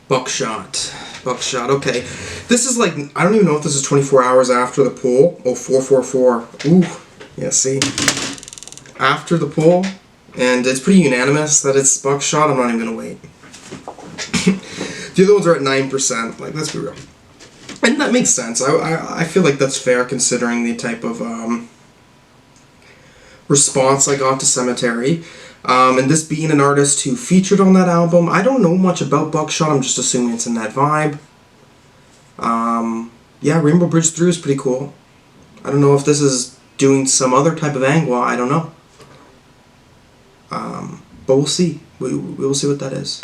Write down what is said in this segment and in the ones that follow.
Buckshot. Buckshot, okay. This is like, I don't even know if this is 24 hours after the poll. Oh, 444. Ooh, yeah, see? After the poll, and it's pretty unanimous that it's Buckshot. I'm not even gonna wait. The other ones are at 9%, like, let's be real. And that makes sense. I feel like that's fair considering the type of response I got to Sematary. And this being an artist who featured on that album, I don't know much about Buckshot, I'm just assuming it's in that vibe. Yeah, Rainbow Bridge Through is pretty cool. I don't know if this is doing some other type of angle, I don't know. But we'll see. We will see what that is.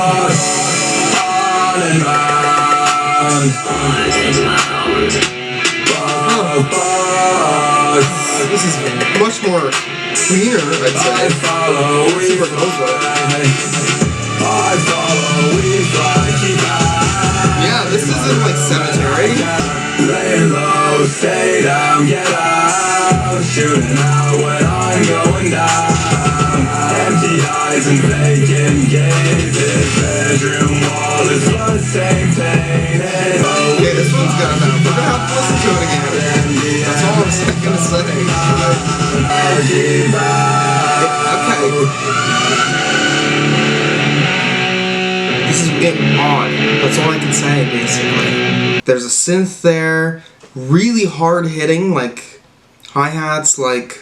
This is much more cleaner, I'd say. Super yeah, this isn't like Sematary. Lay low, stay down, get out. Shooting out when I'm going down. Empty eyes and vacant gazes. Bedroom wall is the same painted. Okay, this one's gonna have. We're gonna have to listen to it again. That's all I'm gonna say. Okay. This is odd. That's all I can say, basically. There's a synth there, really hard hitting, like hi-hats, like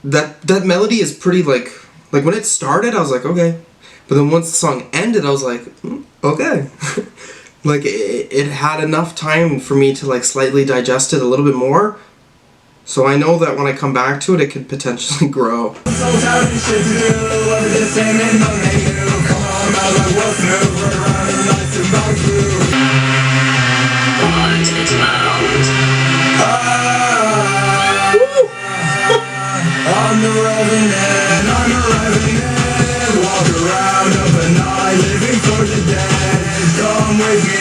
that melody is pretty like when it started, I was like, okay. But then once the song ended, I was like, okay. Like it had enough time for me to like slightly digest it a little bit more. So I know that when I come back to it, it could potentially grow. I'm the Revenant, I'm a Revenant. Walk around up at night, living for the dead. Come with me,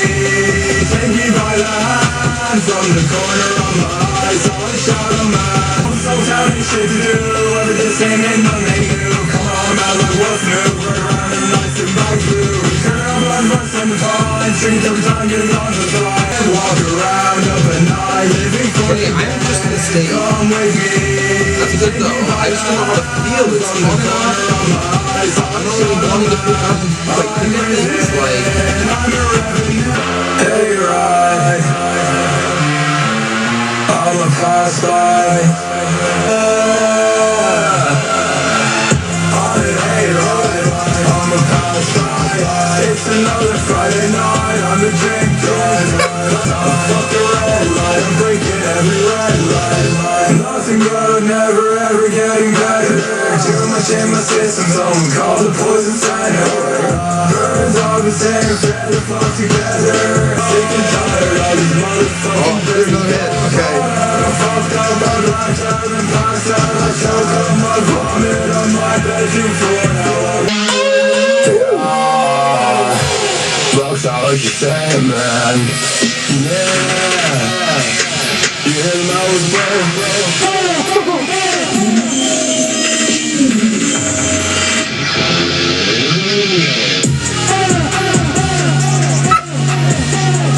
take me by the hand. From the corner of my eyes, I'll shout a man. I'm so tired of shit to do, everything ain't nothing new. Come on, man, like what's new? We're around and nice and back through. Turn up on first and fine, streets every time getting on the side. Walk around up at night, living for the dead. I'm just gonna stay. Come with me. That's good though. I just don't know how to feel. It's fun enough. I'm not really wanting to pick up like things like Hayride. I'm a pass by. I'm a pass by. It's another Friday night. I'm a drink drive. Fuck the red light. I'm breaking every red light. Nothing good, never ever getting better. Too much in my system, someone call the poison center. Birds all the same, thread the fuck together. Sick and tired of these motherfucking there's another hit, okay. I'm fucked up, I'm locked up and passed out. I choke up my vomit on my bedroom floor now. Yeah, Buckshot like you're saying, man. Yeah. You hear the mouths, bro.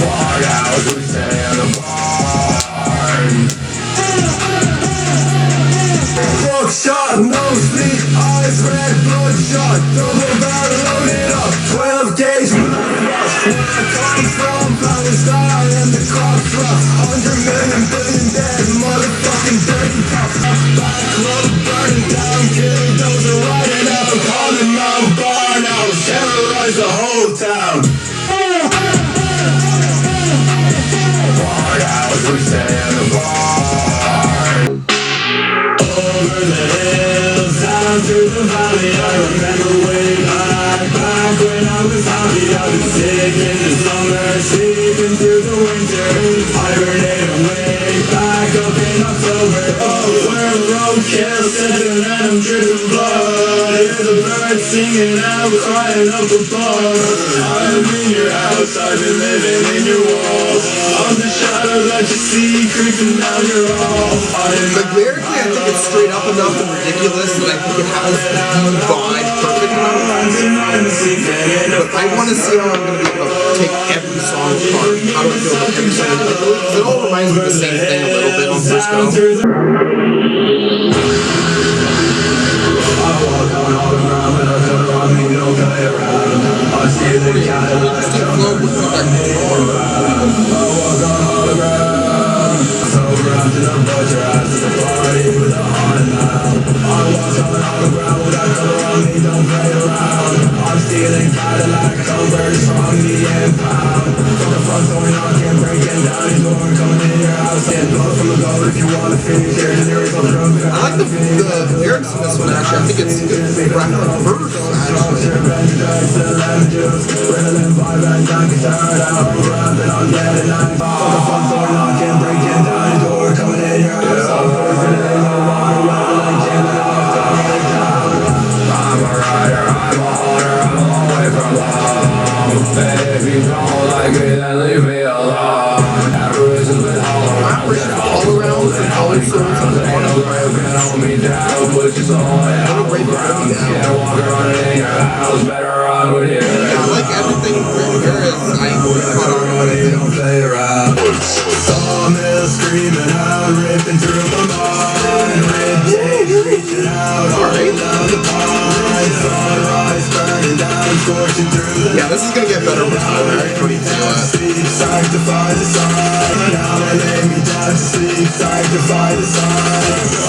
Bar out, we stay in the barn. Buckshot, no sleep, eyes red, bloodshot. Double barrel loaded up, 12 gauge when I rush. Where I come from, Palestine and the crop trucks. 100 million billion dead, motherfucking dirty cops. Back club burning down, killing those who riding out. Calling Mount Barn out, terrorize the whole town. Bar out, we stay in the barn. Over the hills, down through the valley, I remember way back when I was happy. I was sick in the summer, sleeping through the winter, hibernate away, back up in October. Oh, where roadkill sitting and I'm dripping blood. Hear the birds singing out, crying up above. I'm in your house, I've been living in your walls. I'm the shadow that you see creeping down your wall. Like lyrically, I think it's straight up enough and ridiculous that I think it has the vibe perfect amount of times. But I want to see how I'm going to be able to take every song apart. How do I feel about every song individually? Because it all reminds me of the same thing a little bit on first go. Interesting flow with that I'm stealing Cadillac covers from the impound. From the front door knocking, breaking down your door, coming in your house. Get blood from the goat if you want to finish. Here's the lyrical drum. I like the lyrics in this one actually. I think it's good rap like verse actually. If you don't like me, then leave me alone. Apparitions with all around the color source and the hold me down, put your soul in. Can't walk around in your house, better run with you. I like everything written here is I caught on to anything. Don't play around. Sawmill screaming out, ripping through my mind. Ribcage reaching out, all down the pine. Sunrise burning down, scorching through the yeah, this is gonna get better with time. I already feel it. sleep, sanctify the sun. Now I lay me down to sleep, sanctify the sun.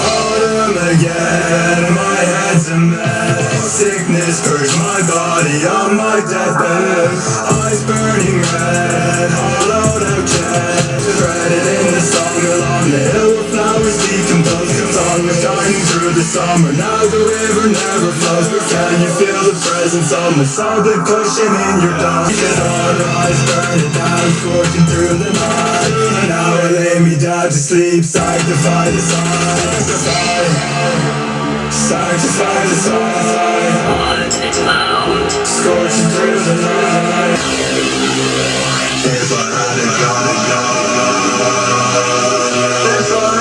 Autumn again, my head's a mess. Sickness hurts my body on my deathbed. Eyes burning red, hollowed out chest. Threaded in the sawmill on the hill where flowers decompose. The sun is shining through the summer. Now the river never flows. But can you feel the presence of my soul pushing in your dome? Sunrise burning down, scorching through the night. Now I lay me down to sleep, sanctify the sun. Sanctify the sun. It's loud. Scorching through the night. If I had a gun, if I had a gun,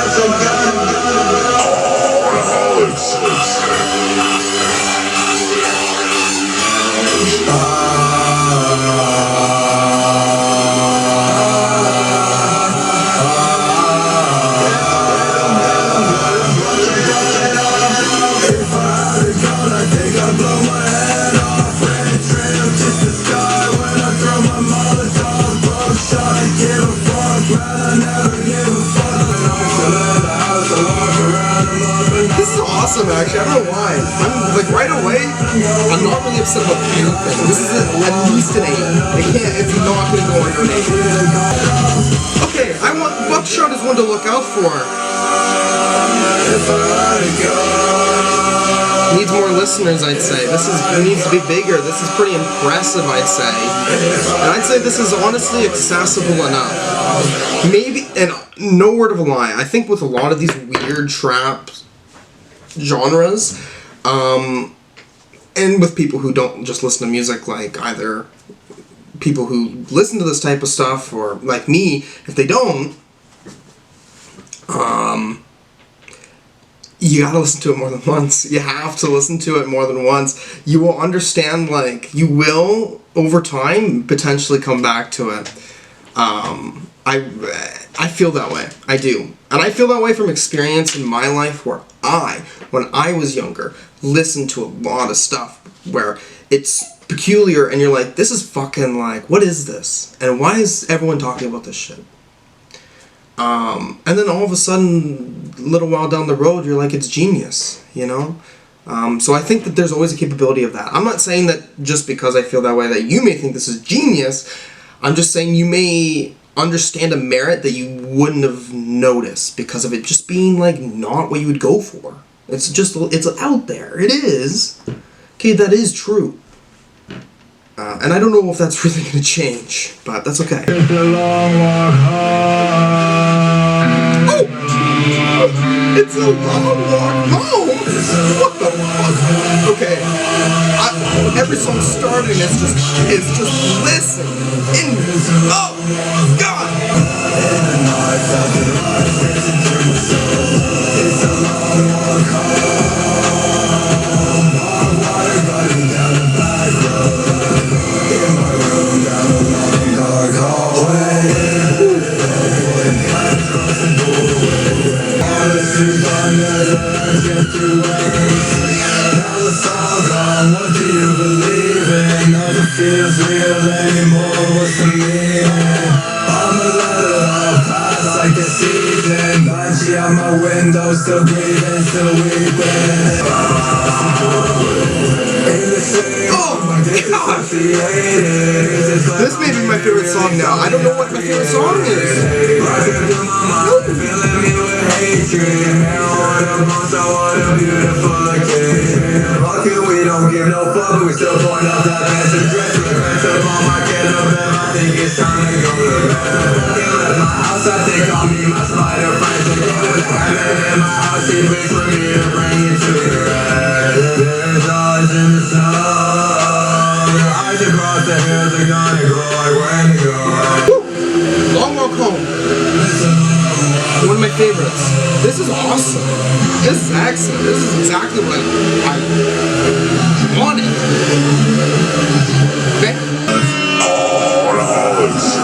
This is awesome actually, I don't know why. I'm like right away, I'm not really upset about anything. This is at least an 8. It's not gonna go under an 8. Okay, I want Buckshot is one to look out for. Needs more listeners, I'd say. It needs to be bigger. This is pretty impressive, I'd say. And I'd say this is honestly accessible enough. Maybe, and no word of a lie, I think with a lot of these weird trap genres, and with people who don't just listen to music, like either people who listen to this type of stuff, or like me, if they don't, you gotta listen to it more than once. You have to listen to it more than once. You will understand, like, you will, over time, potentially come back to it. I feel that way. I do. And I feel that way from experience in my life where when I was younger, listened to a lot of stuff where it's peculiar and you're like, this is fucking like, what is this? And why is everyone talking about this shit? And then all of a sudden, a little while down the road, you're like, it's genius, you know? So I think that there's always a capability of that. I'm not saying that just because I feel that way that you may think this is genius. I'm just saying you may understand a merit that you wouldn't have noticed because of it just being like not what you would go for. It's out there. It is. Okay, that is true. And I don't know if that's really going to change, but that's okay. It's a long walk home. Oh! It's a long walk home! What the fuck? okay. Every song starting is just listen. Oh God. What do you believe in? Nothing feels real anymore. What's the meaning? I'ma let it all pass like a season. Banshee out my window, still breathing, still weeping. Oh my God! This may be my favorite song now. I don't know what my favorite song is. We don't give no fuck, but we still point out that passive dress. Aggressive on my get up, and I think it's time to go to bed. Can't let my house, I think I'll meet my spider friends. And get with a habit in my house, he waits for me to bring it to the red. There's eyes in the snow. Your eyes across the hills are gonna grow like when to go. Long Walk Home. One of my favorites. This is awesome. This is excellent. This is exactly what I wanted. Okay? All odds,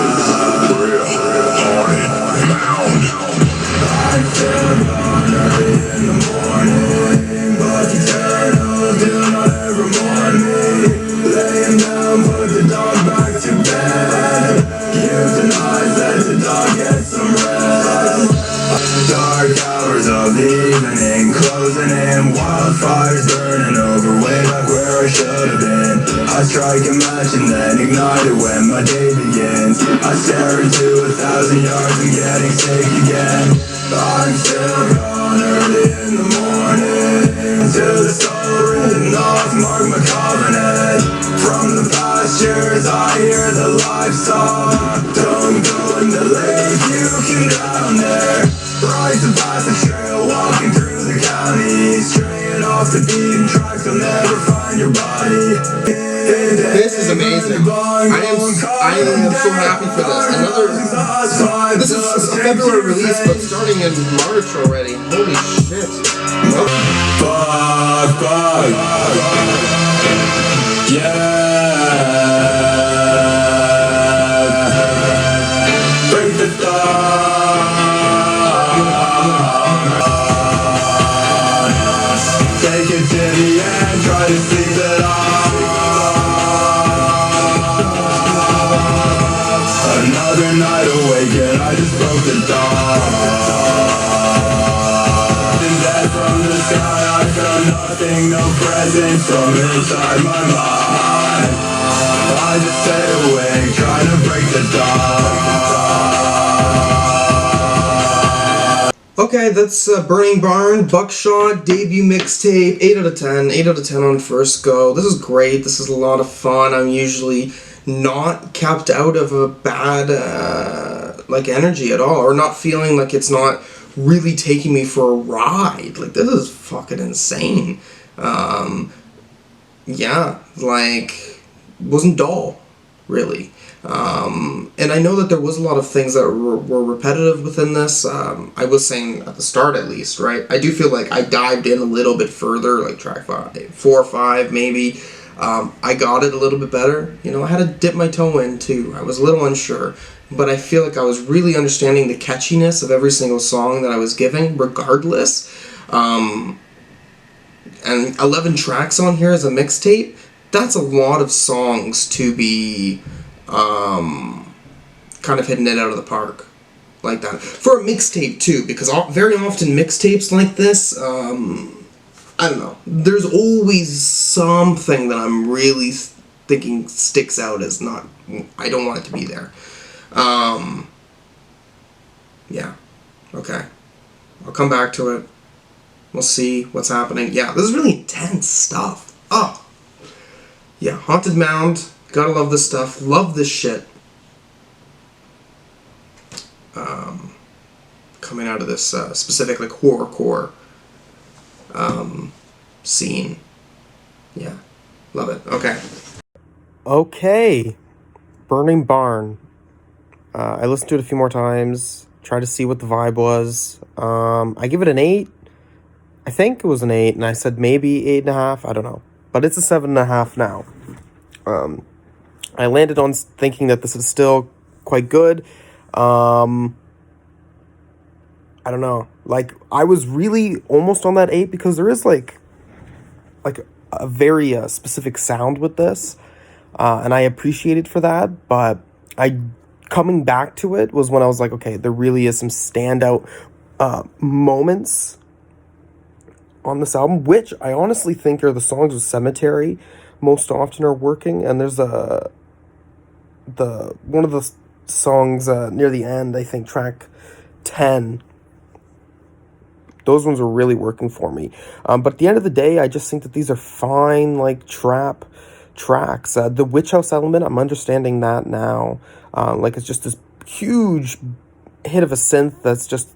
real, haunted, mound. I'm still gone early in the morning, but eternal do not ever mourn me. Laying down, put the dog back to bed. Euthanize, let the dog get some rest. Dark hours of the evening, closing in, wildfires burning over, way back where I should have been. I strike a match and then ignite it when my day begins. I stare into 1,000 yards and getting sick again. I'm still gone early in the morning, till the soul written off mark my covenant. From the pastures I hear the livestock. Don't go in the lake, you can drown there. Rise and pass the trail, walking through the county, straying off the beaten tracks, you'll never find your body. This is amazing. I am so happy for this. This is a February release, but starting in March already. Holy shit. Fuck. Yeah. Break the thought. Take it to the end, try to sleep it off. Another night awakened, I just broke the dawn. And dead from the sky, I felt nothing, no presence from inside my mind. I just stay awake, trying to break the dawn. Okay, that's Burning Barn, Buckshot, debut mixtape, 8 out of 10. 8 out of 10 on first go. This is great. This is a lot of fun. I'm usually not kept out of a bad energy at all, or not feeling like it's not really taking me for a ride. Like, this is fucking insane. Yeah, like, wasn't dull, really. And I know that there was a lot of things that were repetitive within this. I was saying at the start, at least, right? I do feel like I dived in a little bit further, like track 4 or 5, maybe. I got it a little bit better. You know, I had to dip my toe in, too. I was a little unsure. But I feel like I was really understanding the catchiness of every single song that I was giving, regardless. And 11 tracks on here as a mixtape, that's a lot of songs to be kind of hitting it out of the park like that. For a mixtape, too, because very often mixtapes like this, I don't know, there's always something that I'm really thinking sticks out as not, I don't want it to be there. Yeah, okay. I'll come back to it. We'll see what's happening. Yeah, this is really intense stuff. Oh. Yeah, Haunted Mound. Gotta love this stuff. Love this shit. Coming out of this specific, like, horrorcore scene. Yeah. Love it. Okay. Okay. Burning Barn. I listened to it a few more times. Tried to see what the vibe was. I give it an 8. I think it was an 8, and I said maybe 8.5. I don't know. But it's a 7.5 now. I landed on thinking that this is still quite good. I don't know. Like, I was really almost on that 8 because there is like a very specific sound with this. And I appreciate it for that. But coming back to it was when I was like, okay, there really is some standout moments on this album, which I honestly think are the songs with Sematary most often are working. And there's one of the songs near the end, I think track 10, those ones are really working for me. But at the end of the day, I just think that these are fine, like, trap tracks. The Witch House element, I'm understanding that now. Like, it's just this huge hit of a synth that's just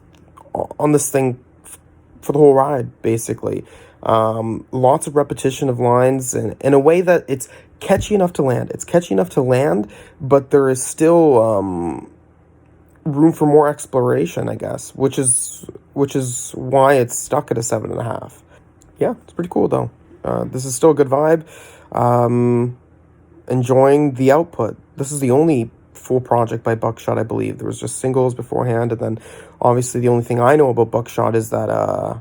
on this thing for the whole ride, basically. Lots of repetition of lines in a way that it's catchy enough to land. It's catchy enough to land, but there is still room for more exploration, I guess, which is why it's stuck at a 7.5. Yeah, it's pretty cool though. This is still a good vibe. Enjoying the output. This is the only full project by Buckshot, I believe. There was just singles beforehand, and then obviously the only thing I know about Buckshot is that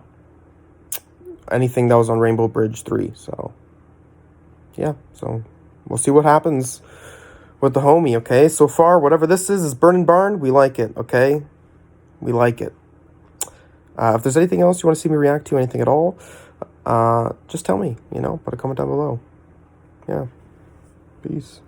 anything that was on Rainbow Bridge 3. So yeah, so we'll see what happens with the homie, okay? So far, whatever this is Burning Barn. We like it, okay? We like it. If there's anything else you want to see me react to, anything at all, just tell me, put a comment down below. Yeah. Peace.